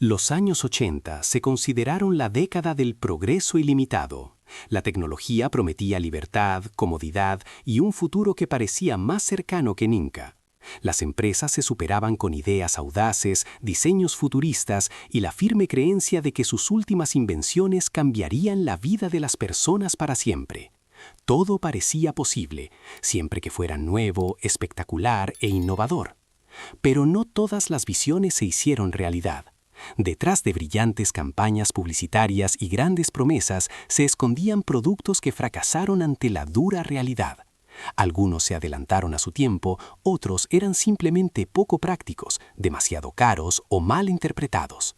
Los años 80 se consideraron la década del progreso ilimitado. La tecnología prometía libertad, comodidad y un futuro que parecía más cercano que nunca. Las empresas se superaban con ideas audaces, diseños futuristas y la firme creencia de que sus últimas invenciones cambiarían la vida de las personas para siempre. Todo parecía posible, siempre que fuera nuevo, espectacular e innovador. Pero no todas las visiones se hicieron realidad. Detrás de brillantes campañas publicitarias y grandes promesas se escondían productos que fracasaron ante la dura realidad. Algunos se adelantaron a su tiempo, otros eran simplemente poco prácticos, demasiado caros o mal interpretados.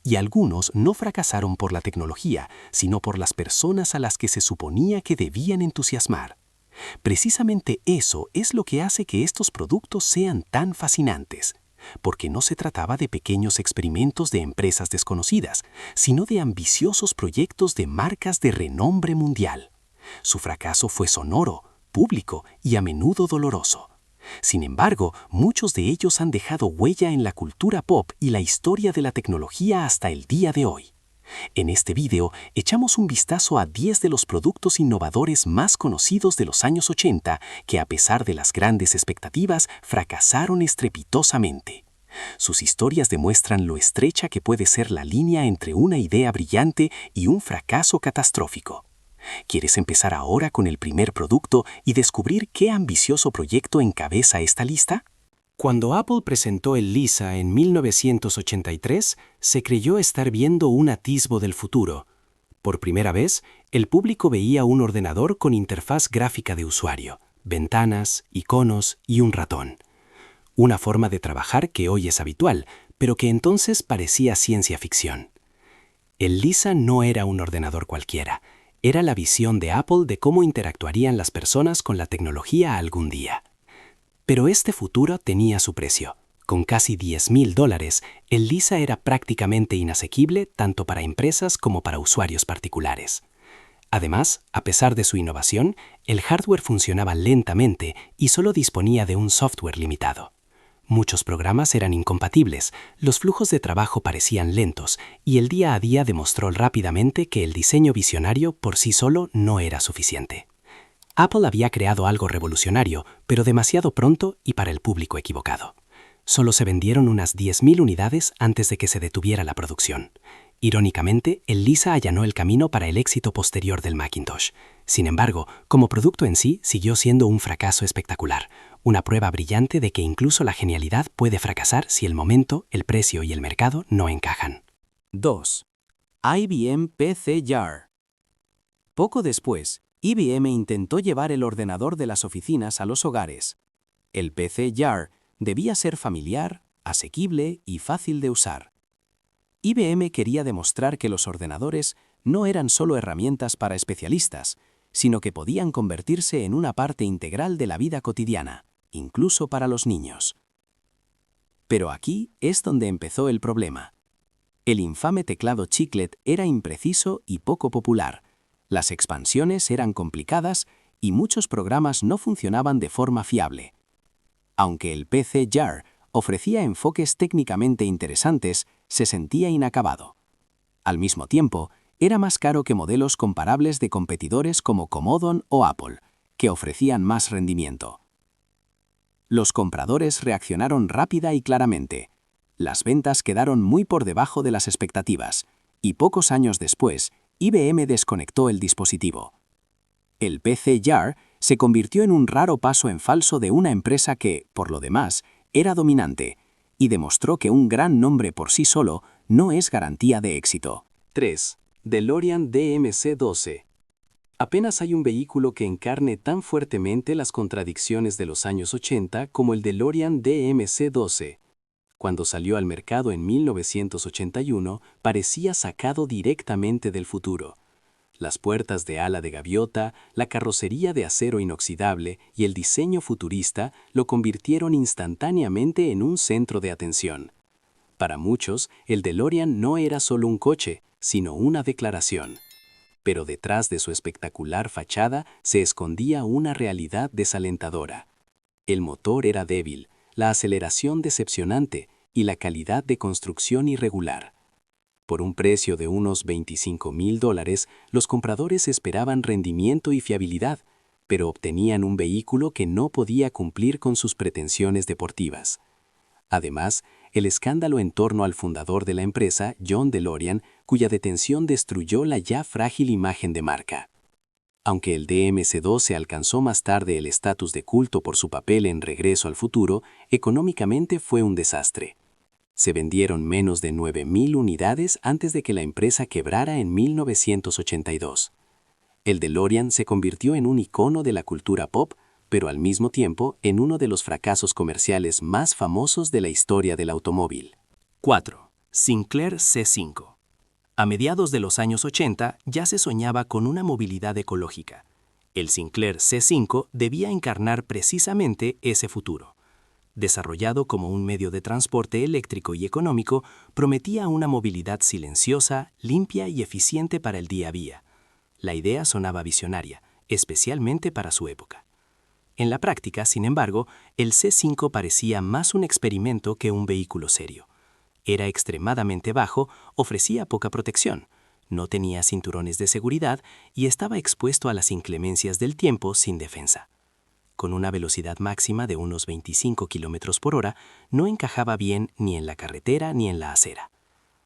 Y algunos no fracasaron por la tecnología, sino por las personas a las que se suponía que debían entusiasmar. Precisamente eso es lo que hace que estos productos sean tan fascinantes, porque no se trataba de pequeños experimentos de empresas desconocidas, sino de ambiciosos proyectos de marcas de renombre mundial. Su fracaso fue sonoro, público y a menudo doloroso. Sin embargo, muchos de ellos han dejado huella en la cultura pop y la historia de la tecnología hasta el día de hoy. En este video echamos un vistazo a 10 de los productos innovadores más conocidos de los años 80 que, a pesar de las grandes expectativas, fracasaron estrepitosamente. Sus historias demuestran lo estrecha que puede ser la línea entre una idea brillante y un fracaso catastrófico. ¿Quieres empezar ahora con el primer producto y descubrir qué ambicioso proyecto encabeza esta lista? Cuando Apple presentó el Lisa en 1983, se creyó estar viendo un atisbo del futuro. Por primera vez, el público veía un ordenador con interfaz gráfica de usuario, ventanas, iconos y un ratón. Una forma de trabajar que hoy es habitual, pero que entonces parecía ciencia ficción. El Lisa no era un ordenador cualquiera. Era la visión de Apple de cómo interactuarían las personas con la tecnología algún día. Pero este futuro tenía su precio. Con casi $10,000, el Lisa era prácticamente inasequible tanto para empresas como para usuarios particulares. Además, a pesar de su innovación, el hardware funcionaba lentamente y solo disponía de un software limitado. Muchos programas eran incompatibles, los flujos de trabajo parecían lentos y el día a día demostró rápidamente que el diseño visionario por sí solo no era suficiente. Apple había creado algo revolucionario, pero demasiado pronto y para el público equivocado. Solo se vendieron unas 10,000 unidades antes de que se detuviera la producción. Irónicamente, el Lisa allanó el camino para el éxito posterior del Macintosh. Sin embargo, como producto en sí, siguió siendo un fracaso espectacular, una prueba brillante de que incluso la genialidad puede fracasar si el momento, el precio y el mercado no encajan. 2. IBM PC Jar. Poco después, IBM intentó llevar el ordenador de las oficinas a los hogares. El PC Jar debía ser familiar, asequible y fácil de usar. IBM quería demostrar que los ordenadores no eran solo herramientas para especialistas, sino que podían convertirse en una parte integral de la vida cotidiana, incluso para los niños. Pero aquí es donde empezó el problema. El infame teclado chiclet era impreciso y poco popular. Las expansiones eran complicadas y muchos programas no funcionaban de forma fiable. Aunque el PC Jar ofrecía enfoques técnicamente interesantes, se sentía inacabado. Al mismo tiempo, era más caro que modelos comparables de competidores como Commodore o Apple, que ofrecían más rendimiento. Los compradores reaccionaron rápida y claramente. Las ventas quedaron muy por debajo de las expectativas, y pocos años después, IBM desconectó el dispositivo. El PC Jar se convirtió en un raro paso en falso de una empresa que, por lo demás, era dominante, y demostró que un gran nombre por sí solo no es garantía de éxito. 3. DeLorean DMC-12. Apenas hay un vehículo que encarne tan fuertemente las contradicciones de los años 80 como el DeLorean DMC-12. Cuando salió al mercado en 1981, parecía sacado directamente del futuro. Las puertas de ala de gaviota, la carrocería de acero inoxidable y el diseño futurista lo convirtieron instantáneamente en un centro de atención. Para muchos, el DeLorean no era solo un coche, sino una declaración. Pero detrás de su espectacular fachada se escondía una realidad desalentadora. El motor era débil, la aceleración decepcionante y la calidad de construcción irregular. Por un precio de unos $25,000, los compradores esperaban rendimiento y fiabilidad, pero obtenían un vehículo que no podía cumplir con sus pretensiones deportivas. Además, el escándalo en torno al fundador de la empresa, John DeLorean, cuya detención destruyó la ya frágil imagen de marca. Aunque el DMC-12 alcanzó más tarde el estatus de culto por su papel en Regreso al Futuro, económicamente fue un desastre. Se vendieron menos de 9,000 unidades antes de que la empresa quebrara en 1982. El DeLorean se convirtió en un icono de la cultura pop, pero al mismo tiempo en uno de los fracasos comerciales más famosos de la historia del automóvil. 4. Sinclair C5. A mediados de los años 80 ya se soñaba con una movilidad ecológica. El Sinclair C5 debía encarnar precisamente ese futuro. Desarrollado como un medio de transporte eléctrico y económico, prometía una movilidad silenciosa, limpia y eficiente para el día a día. La idea sonaba visionaria, especialmente para su época. En la práctica, sin embargo, el C5 parecía más un experimento que un vehículo serio. Era extremadamente bajo, ofrecía poca protección, no tenía cinturones de seguridad y estaba expuesto a las inclemencias del tiempo sin defensa. Con una velocidad máxima de unos 25 km por hora, no encajaba bien ni en la carretera ni en la acera.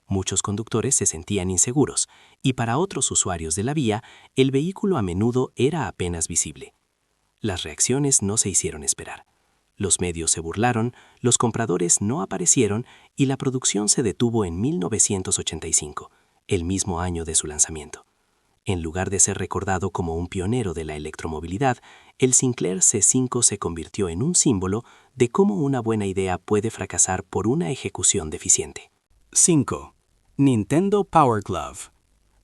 Muchos conductores se sentían inseguros y para otros usuarios de la vía, el vehículo a menudo era apenas visible. Las reacciones no se hicieron esperar. Los medios se burlaron, los compradores no aparecieron y la producción se detuvo en 1985, el mismo año de su lanzamiento. En lugar de ser recordado como un pionero de la electromovilidad, el Sinclair C5 se convirtió en un símbolo de cómo una buena idea puede fracasar por una ejecución deficiente. 5. Nintendo Power Glove.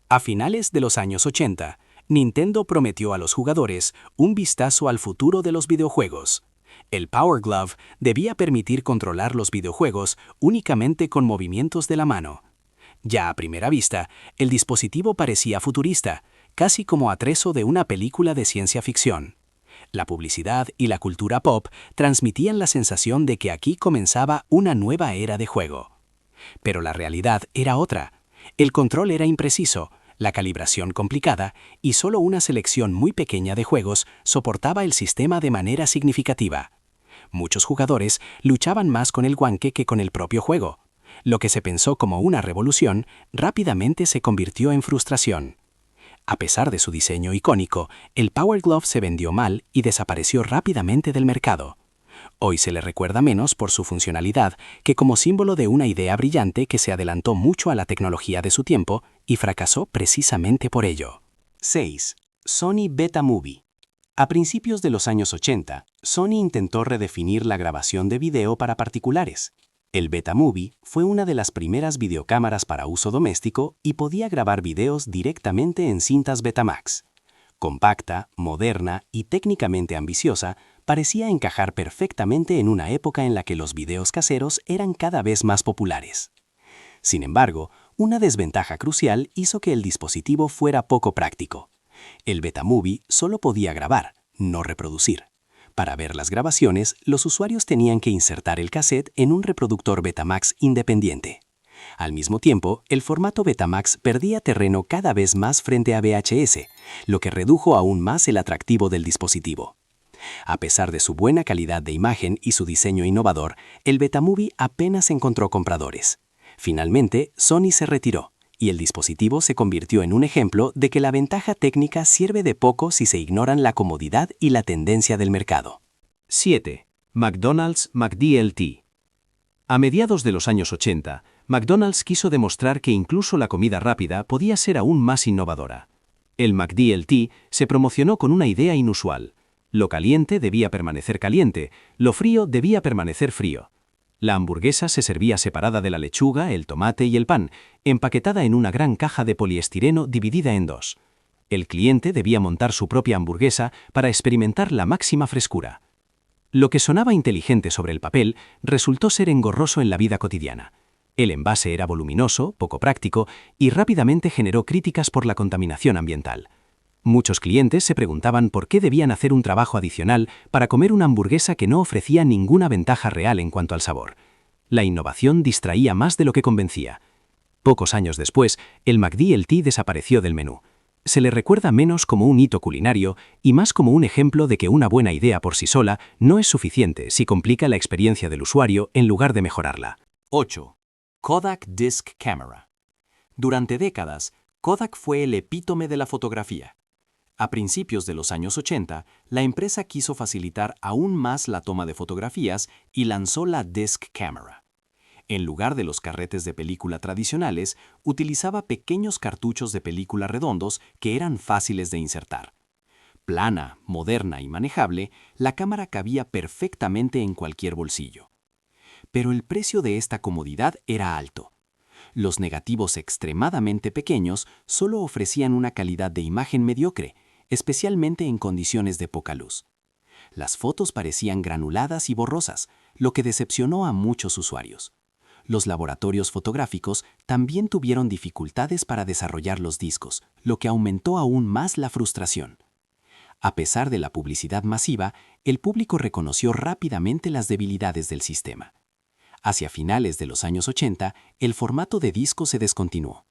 A finales de los años 80, Nintendo prometió a los jugadores un vistazo al futuro de los videojuegos. El Power Glove debía permitir controlar los videojuegos únicamente con movimientos de la mano. Ya a primera vista, el dispositivo parecía futurista, casi como atrezo de una película de ciencia ficción. La publicidad y la cultura pop transmitían la sensación de que aquí comenzaba una nueva era de juego. Pero la realidad era otra. El control era impreciso, la calibración complicada y solo una selección muy pequeña de juegos soportaba el sistema de manera significativa. Muchos jugadores luchaban más con el guanque que con el propio juego. Lo que se pensó como una revolución rápidamente se convirtió en frustración. A pesar de su diseño icónico, el Power Glove se vendió mal y desapareció rápidamente del mercado. Hoy se le recuerda menos por su funcionalidad que como símbolo de una idea brillante que se adelantó mucho a la tecnología de su tiempo y fracasó precisamente por ello. 6. Sony Betamovie. A principios de los años 80, Sony intentó redefinir la grabación de video para particulares. El Betamovie fue una de las primeras videocámaras para uso doméstico y podía grabar videos directamente en cintas Betamax. Compacta, moderna y técnicamente ambiciosa, parecía encajar perfectamente en una época en la que los videos caseros eran cada vez más populares. Sin embargo, una desventaja crucial hizo que el dispositivo fuera poco práctico. El Betamovie solo podía grabar, no reproducir. Para ver las grabaciones, los usuarios tenían que insertar el cassette en un reproductor Betamax independiente. Al mismo tiempo, el formato Betamax perdía terreno cada vez más frente a VHS, lo que redujo aún más el atractivo del dispositivo. A pesar de su buena calidad de imagen y su diseño innovador, el Betamovie apenas encontró compradores. Finalmente, Sony se retiró, y el dispositivo se convirtió en un ejemplo de que la ventaja técnica sirve de poco si se ignoran la comodidad y la tendencia del mercado. 7. McDonald's McDLT. A mediados de los años 80, McDonald's quiso demostrar que incluso la comida rápida podía ser aún más innovadora. El McDLT se promocionó con una idea inusual. Lo caliente debía permanecer caliente, lo frío debía permanecer frío. La hamburguesa se servía separada de la lechuga, el tomate y el pan, empaquetada en una gran caja de poliestireno dividida en dos. El cliente debía montar su propia hamburguesa para experimentar la máxima frescura. Lo que sonaba inteligente sobre el papel resultó ser engorroso en la vida cotidiana. El envase era voluminoso, poco práctico y rápidamente generó críticas por la contaminación ambiental. Muchos clientes se preguntaban por qué debían hacer un trabajo adicional para comer una hamburguesa que no ofrecía ninguna ventaja real en cuanto al sabor. La innovación distraía más de lo que convencía. Pocos años después, el McD+T desapareció del menú. Se le recuerda menos como un hito culinario y más como un ejemplo de que una buena idea por sí sola no es suficiente si complica la experiencia del usuario en lugar de mejorarla. 8. Kodak Disk Camera. Durante décadas, Kodak fue el epítome de la fotografía. A principios de los años 80, la empresa quiso facilitar aún más la toma de fotografías y lanzó la Disk Camera. En lugar de los carretes de película tradicionales, utilizaba pequeños cartuchos de película redondos que eran fáciles de insertar. Plana, moderna y manejable, la cámara cabía perfectamente en cualquier bolsillo. Pero el precio de esta comodidad era alto. Los negativos extremadamente pequeños solo ofrecían una calidad de imagen mediocre, especialmente en condiciones de poca luz. Las fotos parecían granuladas y borrosas, lo que decepcionó a muchos usuarios. Los laboratorios fotográficos también tuvieron dificultades para desarrollar los discos, lo que aumentó aún más la frustración. A pesar de la publicidad masiva, el público reconoció rápidamente las debilidades del sistema. Hacia finales de los años 80, el formato de disco se descontinuó.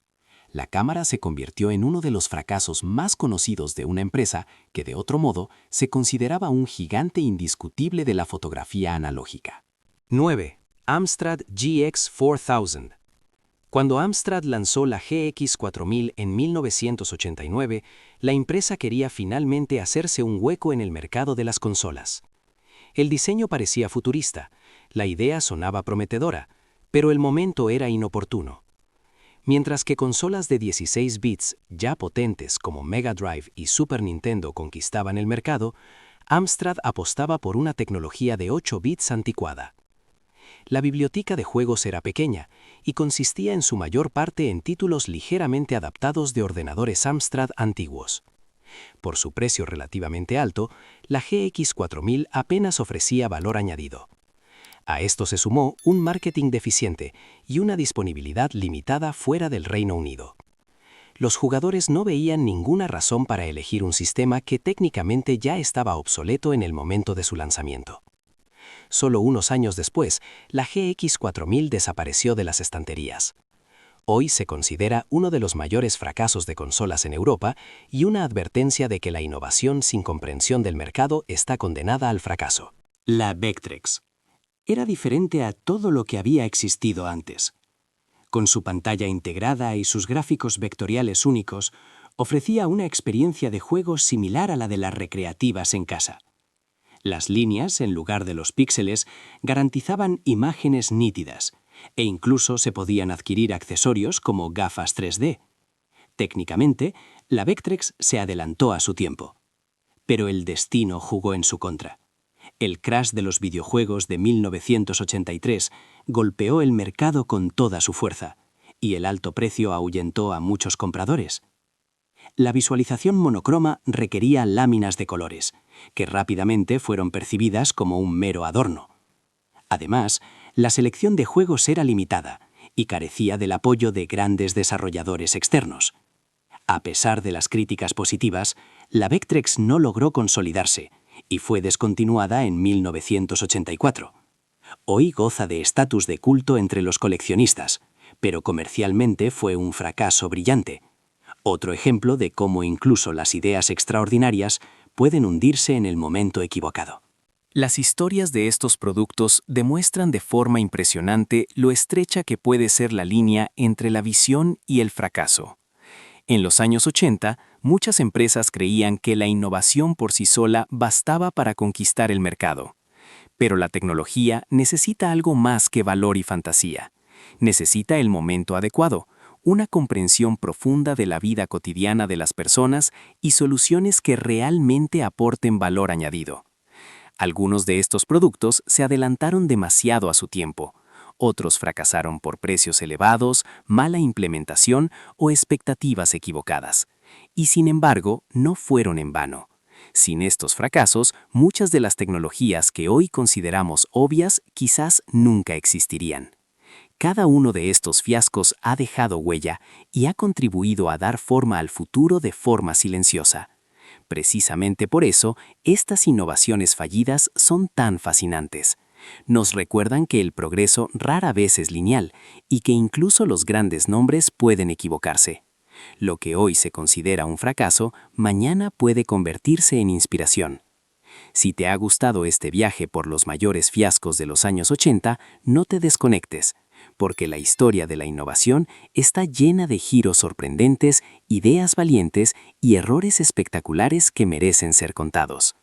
La cámara se convirtió en uno de los fracasos más conocidos de una empresa que, de otro modo, se consideraba un gigante indiscutible de la fotografía analógica. 9. Amstrad GX4000. Cuando Amstrad lanzó la GX4000 en 1989, la empresa quería finalmente hacerse un hueco en el mercado de las consolas. El diseño parecía futurista, la idea sonaba prometedora, pero el momento era inoportuno. Mientras que consolas de 16 bits ya potentes como Mega Drive y Super Nintendo conquistaban el mercado, Amstrad apostaba por una tecnología de 8 bits anticuada. La biblioteca de juegos era pequeña y consistía en su mayor parte en títulos ligeramente adaptados de ordenadores Amstrad antiguos. Por su precio relativamente alto, la GX4000 apenas ofrecía valor añadido. A esto se sumó un marketing deficiente y una disponibilidad limitada fuera del Reino Unido. Los jugadores no veían ninguna razón para elegir un sistema que técnicamente ya estaba obsoleto en el momento de su lanzamiento. Solo unos años después, la GX4000 desapareció de las estanterías. Hoy se considera uno de los mayores fracasos de consolas en Europa y una advertencia de que la innovación sin comprensión del mercado está condenada al fracaso. La Vectrex era diferente a todo lo que había existido antes. Con su pantalla integrada y sus gráficos vectoriales únicos, ofrecía una experiencia de juego similar a la de las recreativas en casa. Las líneas, en lugar de los píxeles, garantizaban imágenes nítidas, e incluso se podían adquirir accesorios como gafas 3D. Técnicamente, la Vectrex se adelantó a su tiempo. Pero el destino jugó en su contra. El crash de los videojuegos de 1983 golpeó el mercado con toda su fuerza, y el alto precio ahuyentó a muchos compradores. La visualización monocroma requería láminas de colores, que rápidamente fueron percibidas como un mero adorno. Además, la selección de juegos era limitada y carecía del apoyo de grandes desarrolladores externos. A pesar de las críticas positivas, la Vectrex no logró consolidarse y fue descontinuada en 1984. Hoy goza de estatus de culto entre los coleccionistas, pero comercialmente fue un fracaso brillante. Otro ejemplo de cómo incluso las ideas extraordinarias pueden hundirse en el momento equivocado. Las historias de estos productos demuestran de forma impresionante lo estrecha que puede ser la línea entre la visión y el fracaso. En los años 80, muchas empresas creían que la innovación por sí sola bastaba para conquistar el mercado. Pero la tecnología necesita algo más que valor y fantasía. Necesita el momento adecuado, una comprensión profunda de la vida cotidiana de las personas y soluciones que realmente aporten valor añadido. Algunos de estos productos se adelantaron demasiado a su tiempo. Otros fracasaron por precios elevados, mala implementación o expectativas equivocadas. Y sin embargo, no fueron en vano. Sin estos fracasos, muchas de las tecnologías que hoy consideramos obvias quizás nunca existirían. Cada uno de estos fiascos ha dejado huella y ha contribuido a dar forma al futuro de forma silenciosa. Precisamente por eso, estas innovaciones fallidas son tan fascinantes, Nos recuerdan que el progreso rara vez es lineal y que incluso los grandes nombres pueden equivocarse. Lo que hoy se considera un fracaso, mañana puede convertirse en inspiración. Si te ha gustado este viaje por los mayores fiascos de los años 80, no te desconectes, porque la historia de la innovación está llena de giros sorprendentes, ideas valientes y errores espectaculares que merecen ser contados.